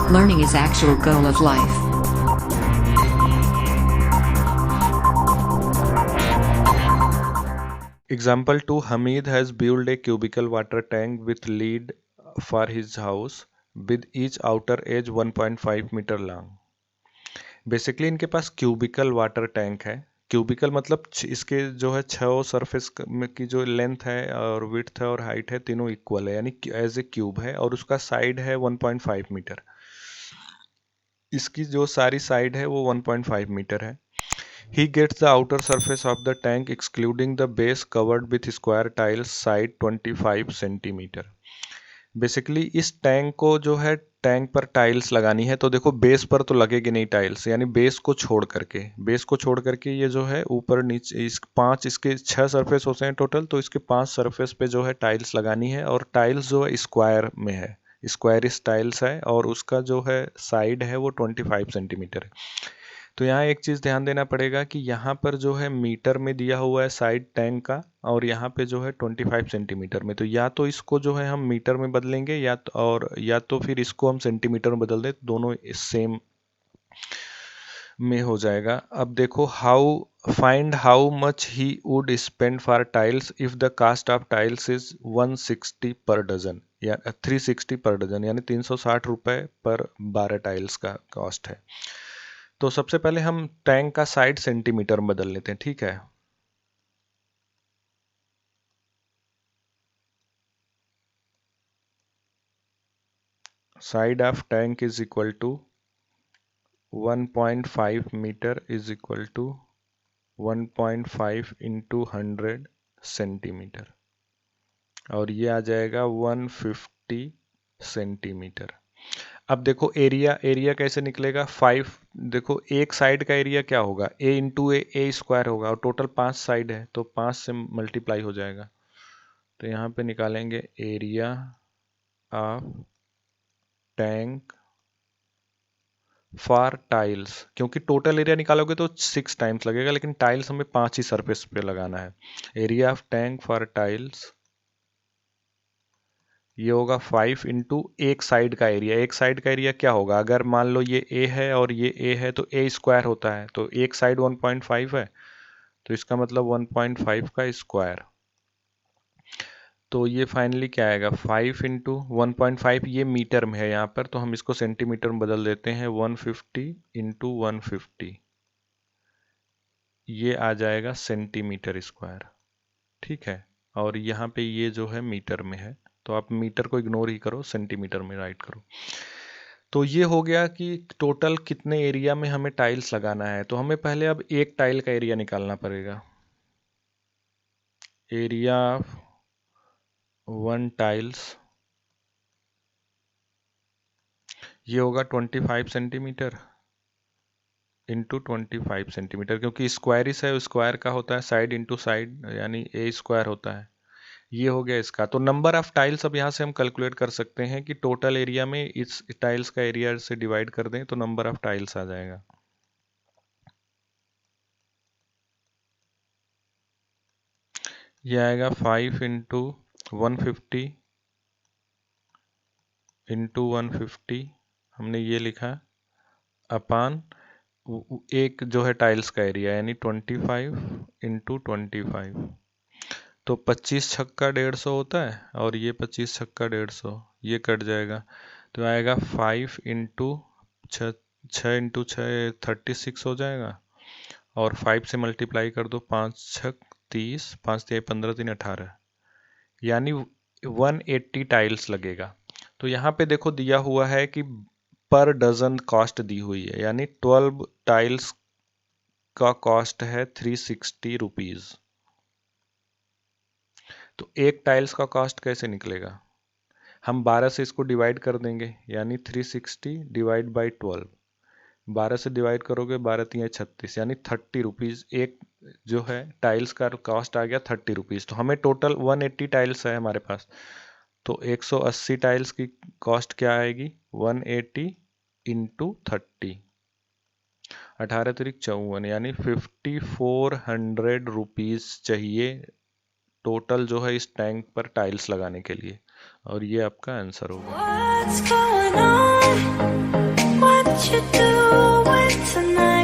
Learning is actual goal of life. Example 2, Hamid has built a cubical water tank with lead for his house with each outer edge 1.5 meter long. Basically इनके पास cubicle water tank है। Cubicle मतलब इसके जो है छह surface की जो length है और विड्थ है और हाइट है तीनों इक्वल है, यानी एज ए क्यूब है, और उसका साइड है 1.5 मीटर। इसकी जो सारी साइड है वो 1.5 मीटर है। He gets the outer surface of the tank excluding the base covered with square tiles side 25 centimetre. Basically इस टैंक को जो है टैंक पर टाइल्स लगानी है, तो देखो बेस पर तो लगेगी नहीं टाइल्स, यानी बेस को छोड़ करके ये जो है ऊपर नीचे इसके छह सरफेस होते हैं टोटल, तो इसके 5 सरफेस पे जो है टाइल्स लगानी है, और टाइल्स जो है स्क्वायर में है, स्क्वायरिश टाइल्स है, और उसका जो है साइड है वो 25 सेंटीमीटर है। तो यहाँ एक चीज़ ध्यान देना पड़ेगा कि यहाँ पर जो है मीटर में दिया हुआ है साइड टैंक का, और यहाँ पे जो है 25 सेंटीमीटर में, तो या तो इसको जो है हम मीटर में बदलेंगे या तो फिर इसको हम सेंटीमीटर में बदल दें, दोनों सेम में हो जाएगा। अब देखो find how much he would spend for tiles if the cost of tiles is 160 per dozen या 360 पर डजन, यानी 360 रुपए पर 12 टाइल्स का कॉस्ट है। तो सबसे पहले हम टैंक का साइड सेंटीमीटर में बदल लेते हैं, ठीक है। Side of tank is equal to 1.5 metre is equal to 1.5 into 100 centimetre, और ये आ जाएगा 150 सेंटीमीटर। अब देखो एरिया कैसे निकलेगा। 5, देखो एक साइड का एरिया क्या होगा, ए इंटू ए स्क्वायर होगा, और टोटल 5 साइड है तो 5 से मल्टीप्लाई हो जाएगा। तो यहाँ पे निकालेंगे area of tank for tiles, क्योंकि टोटल एरिया निकालोगे तो 6 टाइम्स लगेगा, लेकिन टाइल्स हमें 5 ही सरफेस पे लगाना है। Area of tank for tiles ये होगा 5 इंटू एक साइड का एरिया। एक साइड का एरिया क्या होगा, अगर मान लो ये ए है और ये ए है तो ए स्क्वायर होता है, तो एक साइड 1.5 है, तो इसका मतलब 1.5 का स्क्वायर। तो ये फाइनली क्या आएगा, 5 इंटू 1.5, ये मीटर में है यहाँ पर, तो हम इसको सेंटीमीटर में बदल देते हैं, 150 इंटू 150, ये आ जाएगा सेंटीमीटर स्क्वायर, ठीक है। और यहाँ पे ये जो है मीटर में है, तो आप मीटर को इग्नोर ही करो, सेंटीमीटर में राइट करो। तो ये हो गया कि टोटल कितने एरिया में हमें टाइल्स लगाना है। तो हमें पहले अब एक टाइल का एरिया निकालना पड़ेगा। एरिया ऑफ 1 टाइल्स ये होगा 25 सेंटीमीटर इंटू 25 सेंटीमीटर, क्योंकि स्क्वायरिश है, स्क्वायर का होता है साइड इंटू साइड, यानी ए स्क्वायर होता है। ये हो गया इसका। तो नंबर ऑफ टाइल्स अब यहाँ से हम कैलकुलेट कर सकते हैं कि टोटल एरिया में इस टाइल्स का एरिया से डिवाइड कर दें तो नंबर ऑफ टाइल्स आ जाएगा। ये आएगा 5 इंटू 150 इंटू 150, हमने ये लिखा अपान एक जो है टाइल्स का एरिया, यानी 25 इंटू 25, तो 25 छक्का 150 होता है, और ये 25 छक्का 150, ये कट जाएगा, तो आएगा 5 इंटू 6 इंटू 6 36 हो जाएगा, और 5 से मल्टीप्लाई कर दो, 5 छक 30, 5 तिहाई 15, 3 18, यानी 180 टाइल्स लगेगा। तो यहाँ पे देखो दिया हुआ है कि पर डजन कॉस्ट दी हुई है, यानी 12 टाइल्स का कॉस्ट है 360 रुपीज। तो एक टाइल्स का कॉस्ट कैसे निकलेगा, हम 12 से इसको डिवाइड कर देंगे, यानी 360 डिवाइड बाई 12, 12 से डिवाइड करोगे 12 तिहाई 36, यानी 30 रुपीज़ एक जो है टाइल्स का कॉस्ट आ गया 30 रुपीज़। तो हमें टोटल 180 टाइल्स है हमारे पास, तो 180 टाइल्स की कॉस्ट क्या आएगी, 180 इंटू 30, 18 तिरिक 54, यानी 5400 रुपीज़ चाहिए टोटल जो है इस टैंक पर टाइल्स लगाने के लिए, और ये आपका आंसर होगा। you doing tonight?